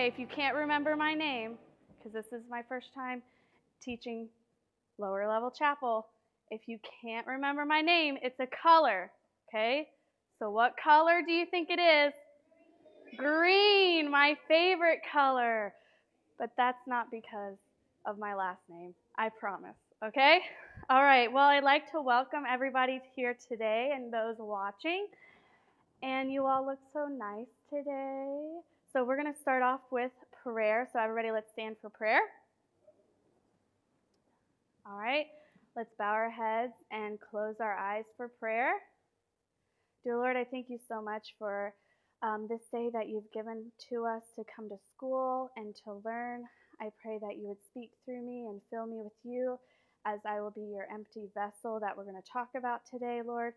okay? If you can't remember my name, because this is my first time teaching lower level chapel, if you can't remember my name, it's a color, okay? So what color do you think it is? Green, my favorite color. But that's not because of my last name, I promise, okay? All right, well, I'd like to welcome everybody here today and those watching. And you all look so nice today. So we're going to start off with prayer. So everybody, let's stand for prayer. All right, let's bow our heads and close our eyes for prayer. Dear Lord, I thank you so much for this day that you've given to us to come to school and to learn. I pray that you would speak through me and fill me with you as I will be your empty vessel that we're going to talk about today, Lord.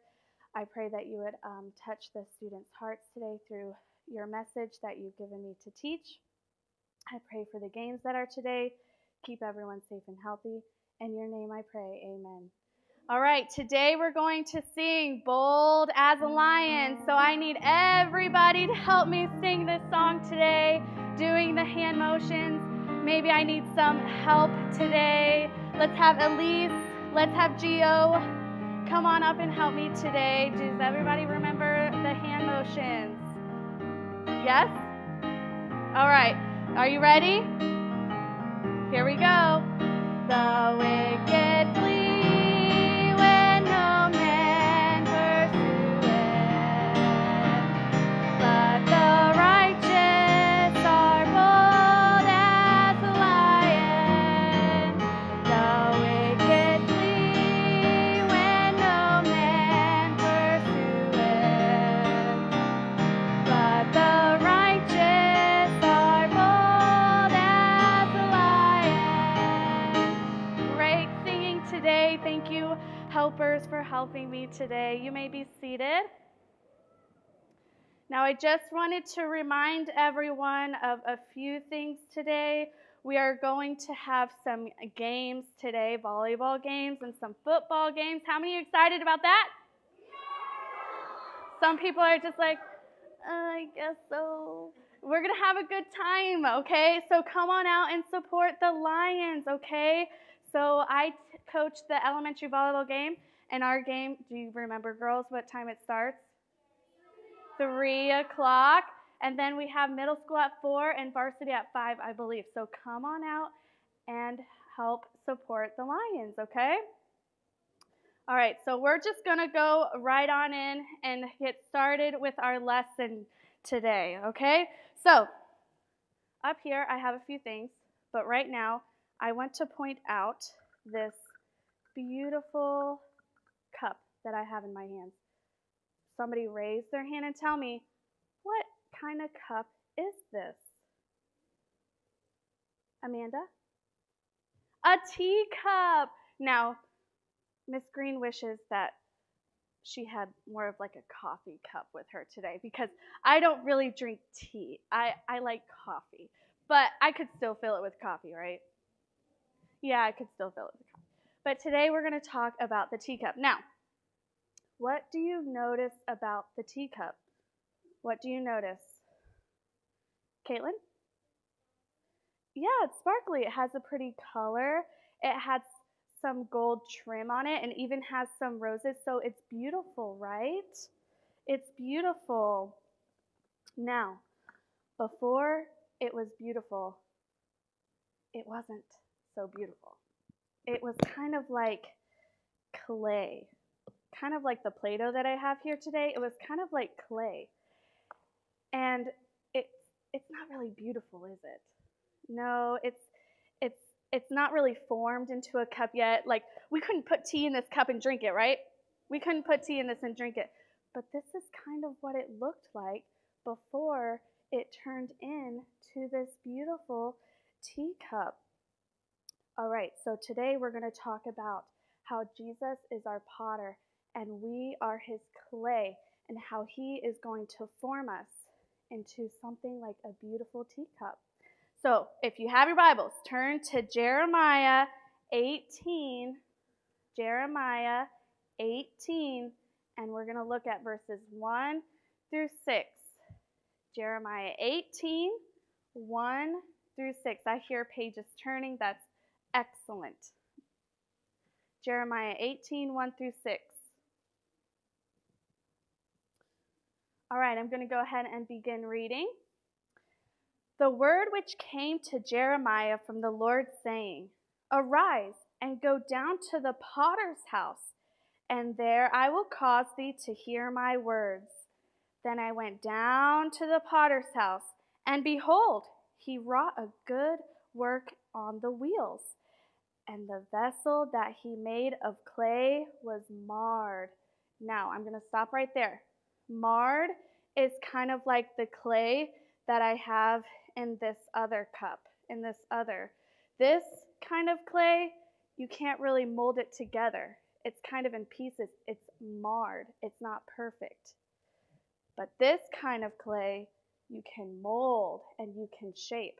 I pray that you would touch the students' hearts today through your message that you've given me to teach. I pray for the games that are today. Keep everyone safe and healthy. In your name I pray, amen. All right, today we're going to sing Bold as a Lion. So I need everybody to help me sing this song today, doing the hand motions. Maybe I need some help today. Let's have Elise, let's have Gio. Come on up and help me today. Does everybody remember the hand motions? Yes? All right, are you ready? Here we go. The wicked flee when no man pursueth, but the righteous are bold as a lion. The wicked flee when no man pursueth, but the righteous are bold as a lion. Great singing today. Thank you, helpers, for helping me today. You may be seated. Now, I just wanted to remind everyone of a few things today. We are going to have some games today, volleyball games and some football games. How many are excited about that? Some people are just like, I guess so. We're going to have a good time, okay? So come on out and support the Lions, okay? So I coach the elementary volleyball game, and our game, do you remember, girls, what time it starts? 3 o'clock. And then we have middle school at 4 and varsity at 5, I believe. So come on out and help support the Lions, okay? All right, so we're just going to go right on in and get started with our lesson today, okay? So up here I have a few things, but right now I want to point out this beautiful cup that I have in my hands. Somebody raise their hand and tell me, what kind of cup is this? Amanda? A teacup. Now, Miss Green wishes that she had more of like a coffee cup with her today because I don't really drink tea. I like coffee, but I could still fill it with coffee, right? Yeah, I could still fill it with coffee. But today we're going to talk about the teacup. Now, what do you notice about the teacup? What do you notice? Caitlin? Yeah, it's sparkly. It has a pretty color. It has some gold trim on it and even has some roses, so it's beautiful, right? It's beautiful. Now, before it was beautiful, it wasn't so beautiful. It was kind of like clay, kind of like the Play-Doh that I have here today. It was kind of like clay, and it's not really beautiful, is it? No, it's not really formed into a cup yet. Like, we couldn't put tea in this cup and drink it, right? We couldn't put tea in this and drink it. But this is kind of what it looked like before it turned into this beautiful teacup. All right, so today we're going to talk about how Jesus is our potter and we are his clay, and how he is going to form us into something like a beautiful teacup. So if you have your Bibles, turn to Jeremiah 18, Jeremiah 18, and we're going to look at verses 1 through 6. Jeremiah 18, 1 through 6. I hear pages turning. That's excellent. Jeremiah 18, 1 through 6. All right, I'm going to go ahead and begin reading. The word which came to Jeremiah from the Lord, saying, Arise and go down to the potter's house, and there I will cause thee to hear my words. Then I went down to the potter's house, and behold, he wrought a good work on the wheels. And the vessel that he made of clay was marred. Now, I'm going to stop right there. Marred is kind of like the clay that I have in this other cup, in this other. This kind of clay, you can't really mold it together. It's kind of in pieces. It's marred. It's not perfect. But this kind of clay, you can mold and you can shape.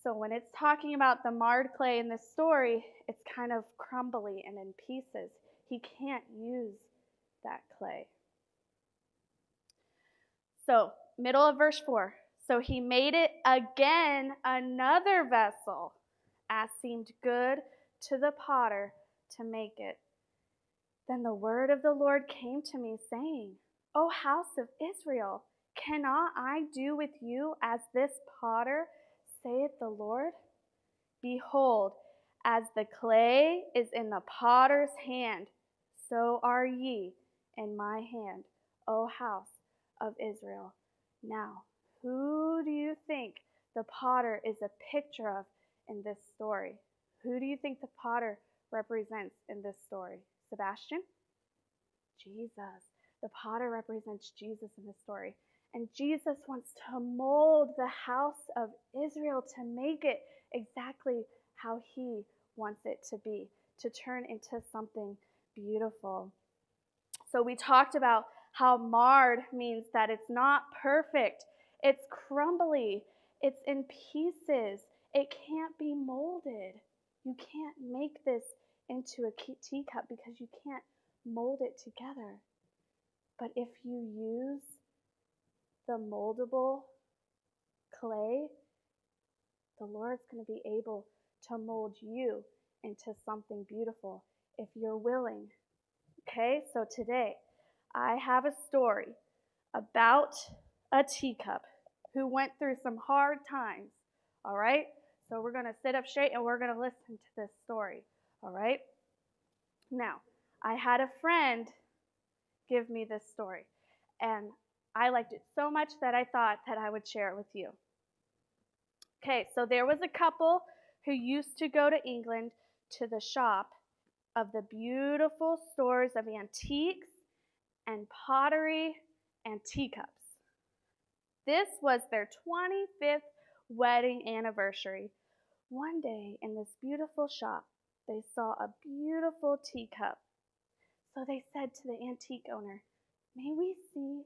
So when it's talking about the marred clay in this story, it's kind of crumbly and in pieces. He can't use that clay. So, middle of verse 4. So he made it again another vessel, as seemed good to the potter to make it. Then the word of the Lord came to me, saying, O house of Israel, cannot I do with you as this potter, saith the Lord? Behold, as the clay is in the potter's hand, so are ye in my hand, O house of Israel. Now, who do you think the potter is a picture of in this story? Who do you think the potter represents in this story? Sebastian? Jesus. The potter represents Jesus in this story. And Jesus wants to mold the house of Israel to make it exactly how he wants it to be, to turn into something beautiful. So we talked about how marred means that it's not perfect. It's crumbly. It's in pieces. It can't be molded. You can't make this into a teacup because you can't mold it together. But if you use the moldable clay, the Lord's going to be able to mold you into something beautiful if you're willing. Okay, so today I have a story about a teacup who went through some hard times. All right, so we're going to sit up straight and we're going to listen to this story. All right, now I had a friend give me this story, and I liked it so much that I thought that I would share it with you. Okay, so there was a couple who used to go to England to the shop of the beautiful stores of antiques and pottery and teacups. This was their 25th wedding anniversary. One day in this beautiful shop, they saw a beautiful teacup. So they said to the antique owner, may we see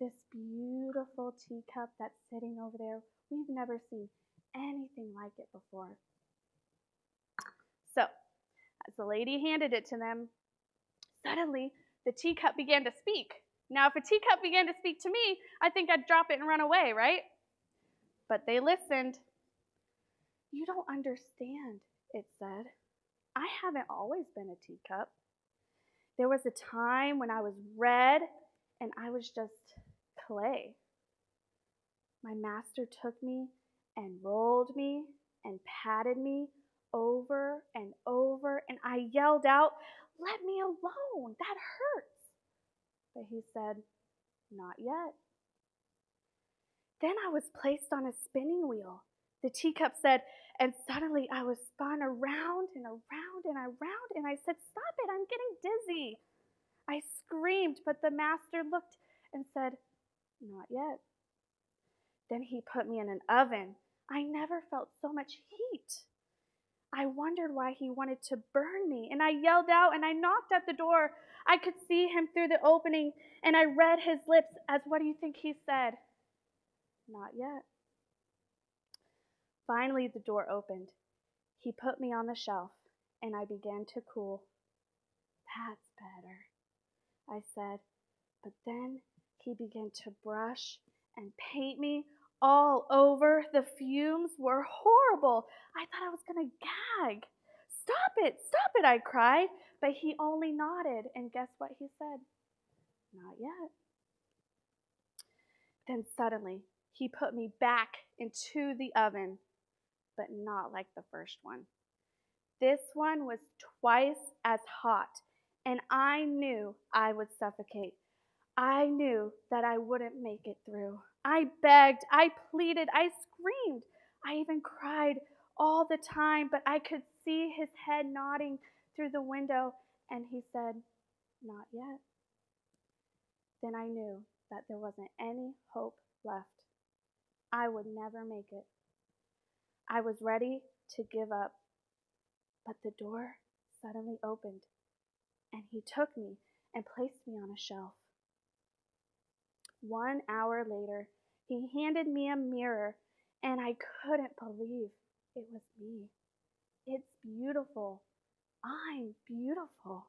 this beautiful teacup that's sitting over there? We've never seen anything like it before. So, as the lady handed it to them, suddenly the teacup began to speak. Now, if a teacup began to speak to me, I think I'd drop it and run away, right? But they listened. You don't understand, it said. I haven't always been a teacup. There was a time when I was red and I was just clay. My master took me and rolled me and patted me over and over, and I yelled out, let me alone, that hurts. But he said, not yet. Then I was placed on a spinning wheel. The teacup said, and suddenly I was spun around and around and around, and I said, stop it, I'm getting dizzy. I screamed, but the master looked and said, not yet. Then he put me in an oven. I never felt so much heat. I wondered why he wanted to burn me, and I yelled out and I knocked at the door. I could see him through the opening, and I read his lips as what do you think he said? Not yet. Finally, the door opened. He put me on the shelf, and I began to cool. That's better, I said. But then he began to brush and paint me all over. The fumes were horrible. I thought I was going to gag. Stop it, I cried. But he only nodded, and guess what he said? Not yet. Then suddenly, he put me back into the oven, but not like the first one. This one was twice as hot, and I knew I would suffocate. I knew that I wouldn't make it through. I begged, I pleaded, I screamed. I even cried all the time, but I could see his head nodding through the window, and he said, not yet. Then I knew that there wasn't any hope left. I would never make it. I was ready to give up, but the door suddenly opened, and he took me and placed me on a shelf. 1 hour later, he handed me a mirror, and I couldn't believe it was me. It's beautiful. I'm beautiful.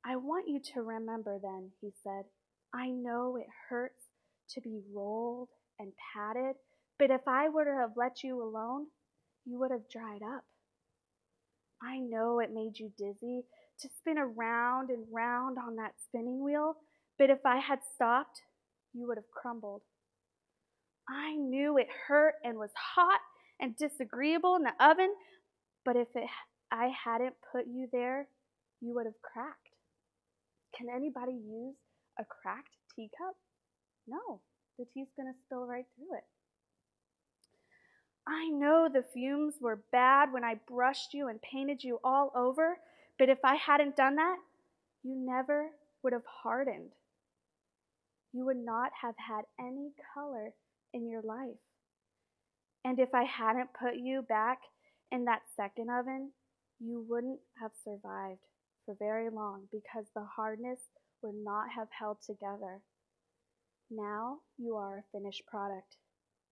I want you to remember then, he said, I know it hurts to be rolled and patted, but if I were to have let you alone, you would have dried up. I know it made you dizzy to spin around and round on that spinning wheel, but if I had stopped, you would have crumbled. I knew it hurt and was hot and disagreeable in the oven, but if I hadn't put you there, you would have cracked. Can anybody use a cracked teacup? No, the tea's going to spill right through it. I know the fumes were bad when I brushed you and painted you all over, but if I hadn't done that, you never would have hardened. You would not have had any color in your life. And if I hadn't put you back in that second oven, you wouldn't have survived for very long because the hardness would not have held together. Now you are a finished product.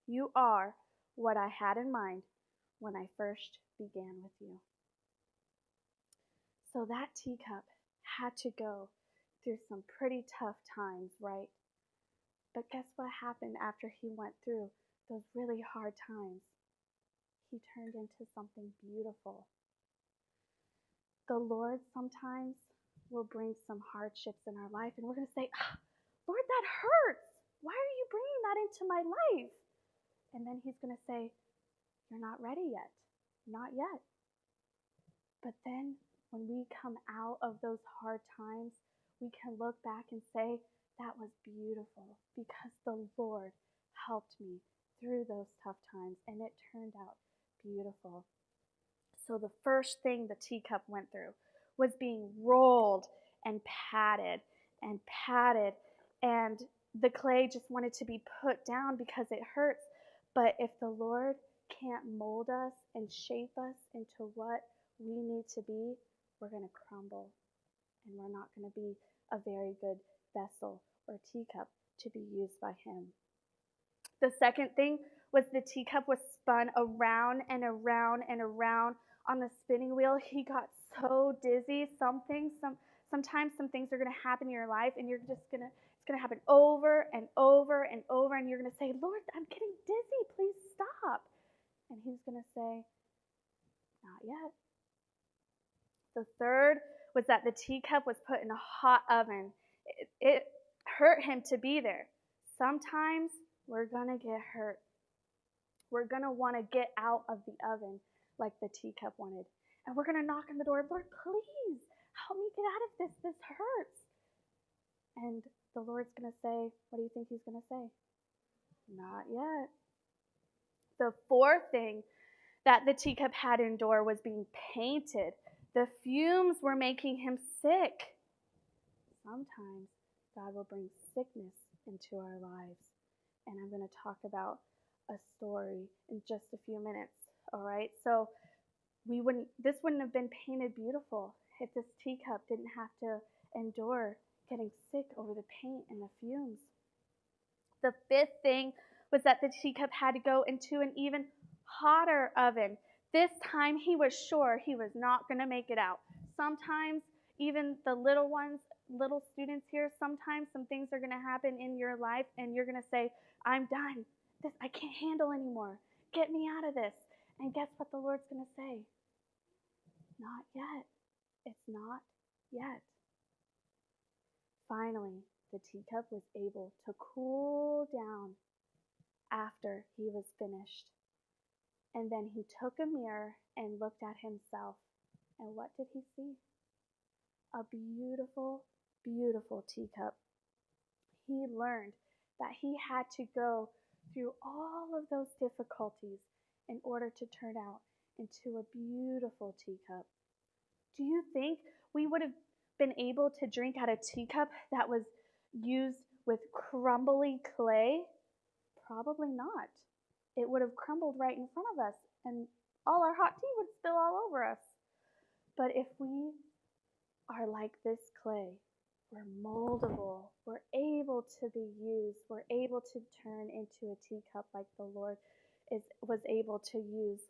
You are what I had in mind when I first began with you. So that teacup had to go through some pretty tough times, right? But guess what happened after he went through those really hard times? He turned into something beautiful. The Lord sometimes will bring some hardships in our life, and we're going to say, Lord, that hurts. Why are you bringing that into my life? And then he's going to say, you're not ready yet. Not yet. But then when we come out of those hard times, we can look back and say, that was beautiful because the Lord helped me through those tough times, and it turned out beautiful. So the first thing the teacup went through was being rolled and patted and patted, and the clay just wanted to be put down because it hurts. But if the Lord can't mold us and shape us into what we need to be, we're going to crumble, and we're not going to be a very good vessel or teacup to be used by Him. The second thing was the teacup was spun around and around and around on the spinning wheel. He got so dizzy. Sometimes some things are going to happen in your life, and it's going to happen over and over and over, and you're going to say, Lord, I'm getting dizzy. Please stop. And He's going to say, not yet. The third was that the teacup was put in a hot oven. It hurt Him to be there. Sometimes we're going to get hurt. We're going to want to get out of the oven like the teacup wanted. And we're going to knock on the door, Lord, please help me get out of this. This hurts. And the Lord's going to say, what do you think He's going to say? Not yet. The fourth thing that the teacup had to endure was being painted. The fumes were making him sick. Sometimes God will bring sickness into our lives. And I'm going to talk about a story in just a few minutes. All right? So this wouldn't have been painted beautiful if this teacup didn't have to endure getting sick over the paint and the fumes. The fifth thing was that the teacup had to go into an even hotter oven. This time he was sure he was not going to make it out. Sometimes, even the little ones, little students here, sometimes some things are going to happen in your life and you're going to say, I'm done. I can't handle anymore. Get me out of this. And guess what the Lord's going to say? Not yet. It's not yet. Finally, the teacup was able to cool down after he was finished. And then he took a mirror and looked at himself. And what did he see? A beautiful, beautiful teacup. He learned that he had to go through all of those difficulties in order to turn out into a beautiful teacup. Do you think we would have been able to drink out of a teacup that was used with crumbly clay? Probably not. It would have crumbled right in front of us, and all our hot tea would spill all over us. But if we are like this clay, we're moldable, we're able to be used, we're able to turn into a teacup like the Lord was able to use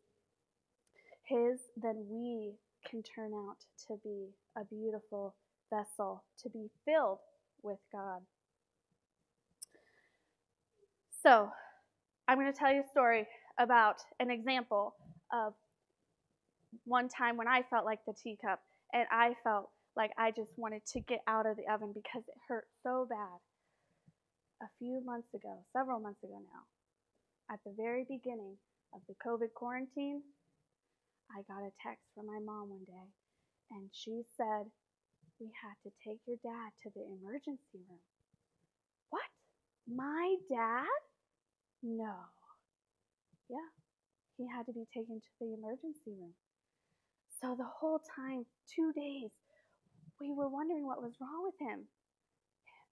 his, then we can turn out to be a beautiful vessel, to be filled with God. So, I'm going to tell you a story about an example of one time when I felt like the teacup, and I felt like I just wanted to get out of the oven because it hurt so bad. A few months ago, several months ago now, at the very beginning of the COVID quarantine, I got a text from my mom one day, and she said, we had to take your dad to the emergency room. What? My dad? No. Yeah, he had to be taken to the emergency room. So the whole time, 2 days, we were wondering what was wrong with him.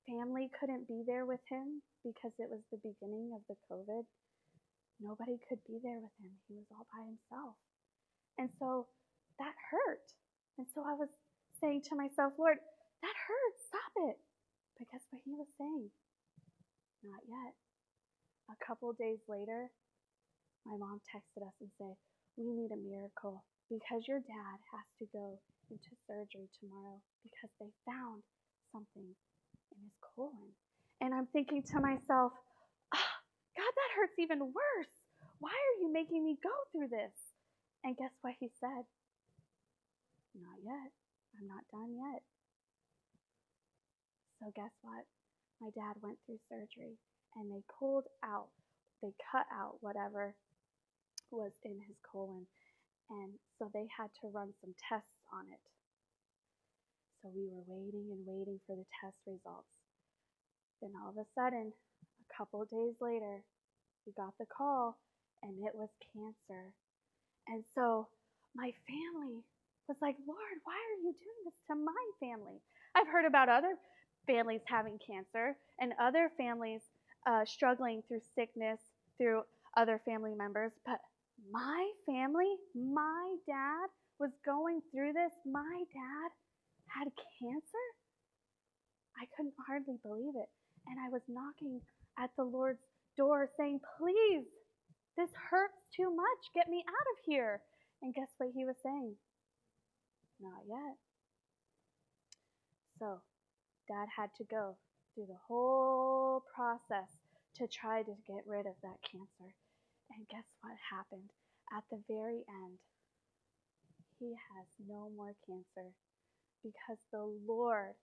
Family couldn't be there with him because it was the beginning of the COVID. Nobody could be there with him. He was all by himself. And so that hurt. And so I was saying to myself, Lord, that hurts. Stop it. But guess what he was saying? Not yet. A couple days later, my mom texted us and said, we need a miracle because your dad has to go into surgery tomorrow because they found something in his colon. And I'm thinking to myself, oh, God, that hurts even worse. Why are you making me go through this? And guess what he said? Not yet. I'm not done yet. So guess what? My dad went through surgery and they cut out whatever was in his colon. And so they had to run some tests on it. So we were waiting and waiting for the test results. Then all of a sudden, a couple of days later, we got the call and it was cancer. And so my family was like, Lord, why are you doing this to my family? I've heard about other families having cancer and other families struggling through sickness, through other family members. But my family, my dad was going through this. My dad had cancer? I couldn't hardly believe it. And I was knocking at the Lord's door saying, please, this hurts too much. Get me out of here. And guess what he was saying? Not yet. So Dad had to go through the whole process to try to get rid of that cancer. And guess what happened? At the very end, he has no more cancer because the Lord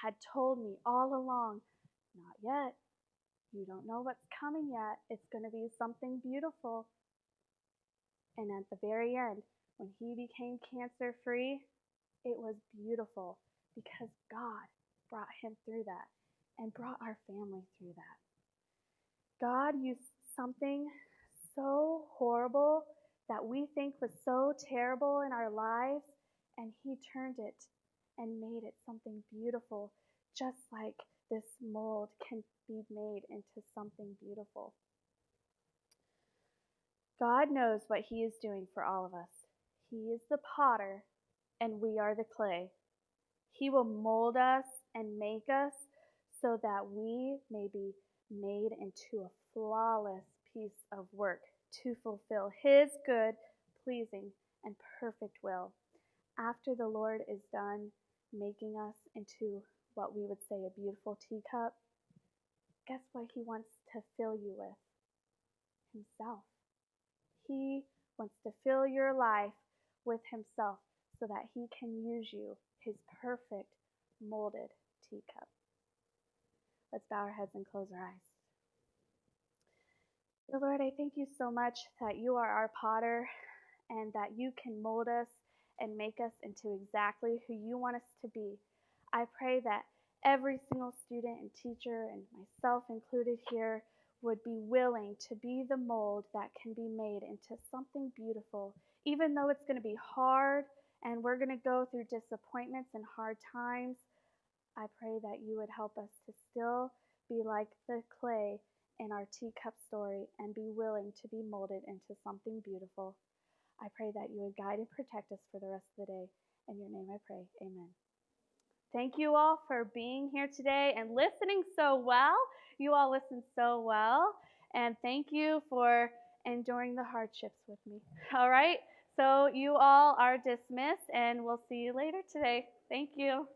had told me all along, not yet. You don't know what's coming yet. It's going to be something beautiful. And at the very end, when he became cancer-free, it was beautiful because God brought him through that and brought our family through that. God used something so horrible that we think was so terrible in our lives, and he turned it and made it something beautiful, just like this mold can be made into something beautiful. God knows what he is doing for all of us. He is the potter, and we are the clay. He will mold us and make us so that we may be made into a flawless piece of work to fulfill his good, pleasing, and perfect will. After the Lord is done making us into what we would say a beautiful teacup, guess what He wants to fill you with? Himself. He wants to fill your life with Himself so that He can use you, His perfect molded teacup. Let's bow our heads and close our eyes. Dear Lord, I thank you so much that you are our potter and that you can mold us and make us into exactly who you want us to be. I pray that every single student and teacher, and myself included here, would be willing to be the mold that can be made into something beautiful, even though it's going to be hard and we're going to go through disappointments and hard times. I pray that you would help us to still be like the clay in our teacup story and be willing to be molded into something beautiful. I pray that you would guide and protect us for the rest of the day. In your name I pray, amen. Thank you all for being here today and listening so well. You all listened so well. And thank you for enduring the hardships with me. All right? So you all are dismissed, and we'll see you later today. Thank you.